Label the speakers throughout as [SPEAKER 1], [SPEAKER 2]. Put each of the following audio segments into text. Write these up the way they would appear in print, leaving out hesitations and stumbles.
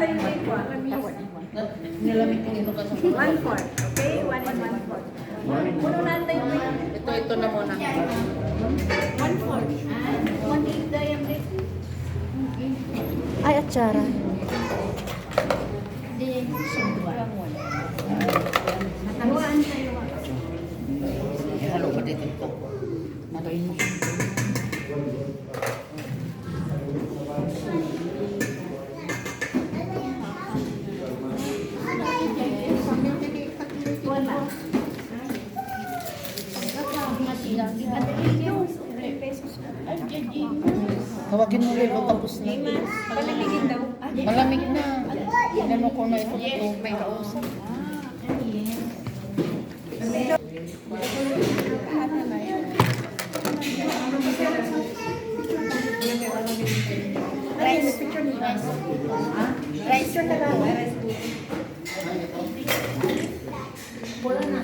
[SPEAKER 1] tayo yung iko.
[SPEAKER 2] Nilamig ko dito kasi.
[SPEAKER 1] 1/4. Okay? 1 and 1/4. Puno natin yung
[SPEAKER 2] Ito na muna.
[SPEAKER 1] 1/4. 1/8 diameter.
[SPEAKER 3] Ay, atsara.
[SPEAKER 1] Haluan tayo.
[SPEAKER 2] Halo pa dito ito. Matayin mo.
[SPEAKER 1] Wala.
[SPEAKER 2] Tawagin mo Lilo, tapos na.
[SPEAKER 1] Palamigin daw.
[SPEAKER 2] Malamig na. Inano ko na ito. May kausap.
[SPEAKER 1] Rice. Rice na lang. Wala na.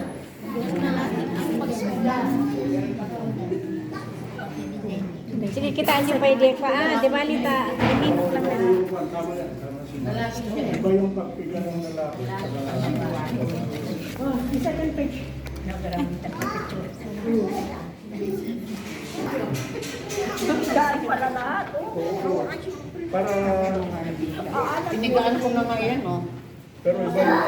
[SPEAKER 1] Sige, kitaan niyo pa yung pa. Di ba, Lita? Minute lang na.
[SPEAKER 4] Iba yung pagpiga ng lalaki.
[SPEAKER 1] Isa lang page. Dahil pala lahat.
[SPEAKER 4] Para,
[SPEAKER 2] Pinigaan ko na nga yan, oh.
[SPEAKER 4] pero iba yung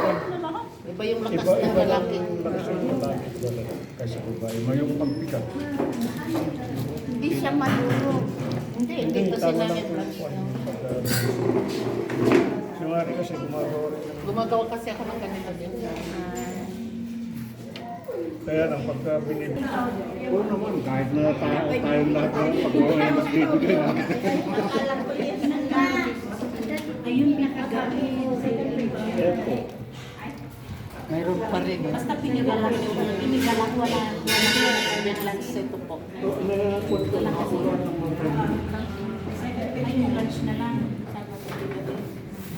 [SPEAKER 2] Iba yung lakas
[SPEAKER 4] iba
[SPEAKER 2] ng lalaki.
[SPEAKER 4] yung lakas ng lalaki talaga. Kasi babae, iba yung pagpiga.
[SPEAKER 2] Hindi siya madurog. Hindi kasi
[SPEAKER 4] tama
[SPEAKER 2] namin
[SPEAKER 4] lang
[SPEAKER 2] lunch.
[SPEAKER 4] po yung Si Mari kasi gumagawa rin yan.
[SPEAKER 2] Gumagawa kasi ako ng kanila din.
[SPEAKER 4] Kaya lang pagka binibig. Oo naman, kahit na tayong lahat ng pagawa ay nagbibigay natin.
[SPEAKER 1] Ayun, nakagamit.
[SPEAKER 4] Eto.
[SPEAKER 2] Mayroon pa rin.
[SPEAKER 1] Basta pinigalan wala
[SPEAKER 2] Lunch ito po.
[SPEAKER 4] Nangangakot ko na ako ng mga kaibigan.
[SPEAKER 1] Ayun, lunch na lang.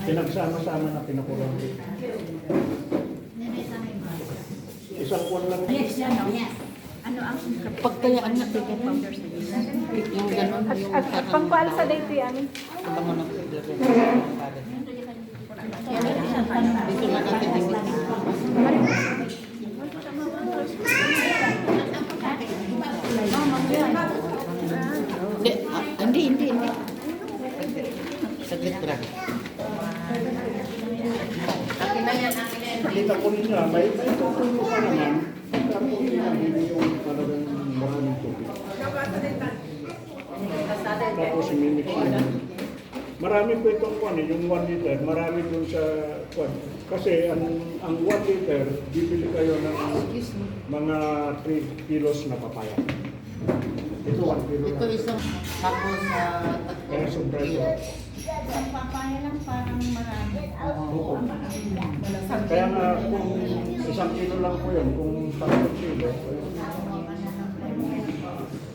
[SPEAKER 4] Pinagsama-sama na pinakulang. Isang kuwan lang.
[SPEAKER 1] Yes, yan o. Ano ang
[SPEAKER 2] Pagtayaan na ticket powder sa yung gano'n, yung
[SPEAKER 1] at pangkual sa dito yan.
[SPEAKER 2] Ito mo ng powder. Dito na natin yung Hindi. Saglit lang. Akin na yan, akin na yan.
[SPEAKER 4] Kita ko niya, may tutulong ka naman. Tapos hindi yung talagang maraming tubig. Tapos imimix yun. Marami po itong kwan yung 1 liter, marami dun sa kwan. Kasi ang 1 liter, bibili kayo ng mga 3 kilos na papaya. Ito 1 kilo
[SPEAKER 2] Ito
[SPEAKER 4] na.
[SPEAKER 2] isang tapos
[SPEAKER 4] Kaya sobra ito.
[SPEAKER 1] Ang papaya lang parang marami.
[SPEAKER 4] Oo. Kaya nga kung 1 kilo lang po yun, kung 3 kilo.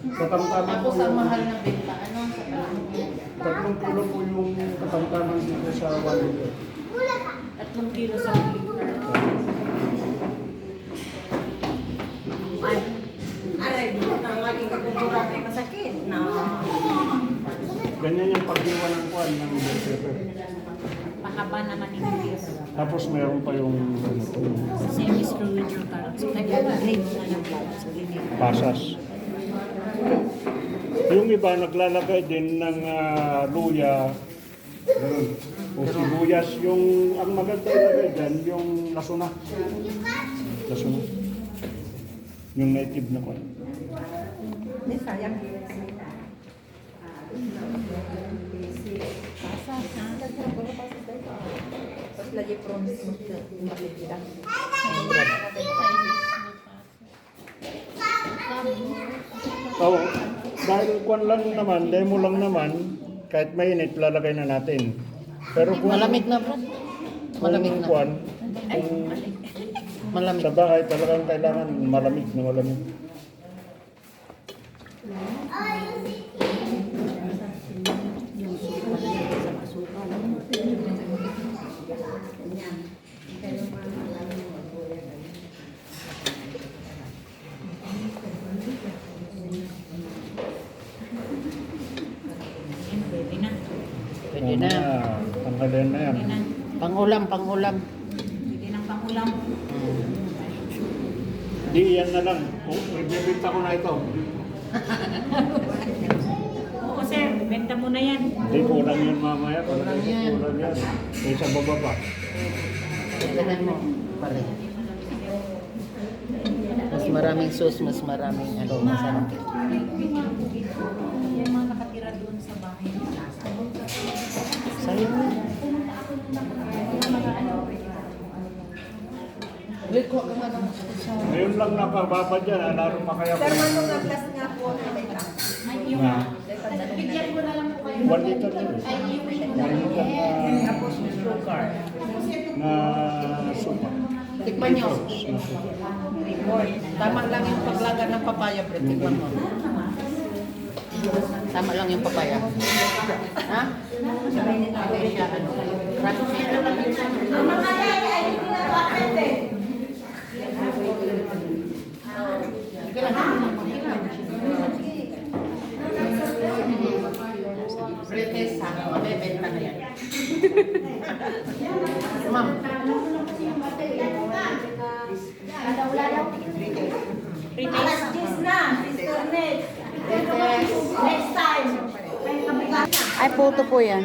[SPEAKER 4] Katamtaman po
[SPEAKER 2] Tapos ang
[SPEAKER 4] yung
[SPEAKER 2] mahal na benta, ano? Sa palengke.
[SPEAKER 4] 3 kilo po yung katamtaman dito sa 1 liter.
[SPEAKER 1] 3 kilo sa liter. Aray, ang aking kakultura ay masakit na.
[SPEAKER 4] Ganyan yung pagdiwa ng kwan ng bell pepper.
[SPEAKER 1] Pakaba naman yung Diyos.
[SPEAKER 4] Tapos meron pa yung ano, yung
[SPEAKER 1] Semi-screw with your carrots. Nag-grade na ng carrots.
[SPEAKER 4] pasas. Yung iba naglalagay din ng luya. Ganun. O sibuyas. Yung ang maganda ilagay dyan, yung lasuna. Lasuna. Yung native na kwan.
[SPEAKER 1] Hindi, sayang. Tapos lagi prawns.
[SPEAKER 4] Oo. Dahil kwan lang naman, demo lang naman, kahit mainit, lalagay na natin. Pero kung
[SPEAKER 2] Malamig na, bro. Malamig na.
[SPEAKER 4] kwan, kung
[SPEAKER 2] Malamig.
[SPEAKER 4] sa bahay talagang kailangan malamig na malamig.
[SPEAKER 2] Pwede na.
[SPEAKER 4] Tanggalin na yan.
[SPEAKER 2] Pangulam, pangulam.
[SPEAKER 3] Hindi nang pangulam.
[SPEAKER 4] Di yan na lang. Ibibita ko na ito.
[SPEAKER 3] Oo sir, benta mo na yan.
[SPEAKER 4] Hindi, kulang yun mamaya.
[SPEAKER 2] Kulang yan.
[SPEAKER 4] Kulang yan. Kaysa bababa.
[SPEAKER 2] Tignan mo, pare. Mas maraming sauce, mas maraming ano, masarap.
[SPEAKER 3] Yung mga nakatira doon sa bahay ng lasa.
[SPEAKER 2] Sayang na. Wait, kuha ka nga ng
[SPEAKER 4] Ngayon lang nakababa dyan. Laro pa kaya
[SPEAKER 5] Sir, manong ang class nga po na ito.
[SPEAKER 3] Ay, yung
[SPEAKER 4] Na,
[SPEAKER 3] bigyan ko na lang po kayo.
[SPEAKER 4] 1 liter yun.
[SPEAKER 3] Ay, yung
[SPEAKER 4] 1 liter
[SPEAKER 5] Tapos sugar.
[SPEAKER 4] na supa.
[SPEAKER 2] Tikman nyo.
[SPEAKER 4] Na supa.
[SPEAKER 2] Tama lang yung paglaga ng papaya, pre. Tikman mo. Tama lang yung papaya. Ha? Hindi siya, ano. Crunchy. Sige lang. Pretest, ha? Mabebenta na yan. Ma'am.
[SPEAKER 5] Alas 10 na, Sister Ned. Next time.
[SPEAKER 1] Ay, puto po yan.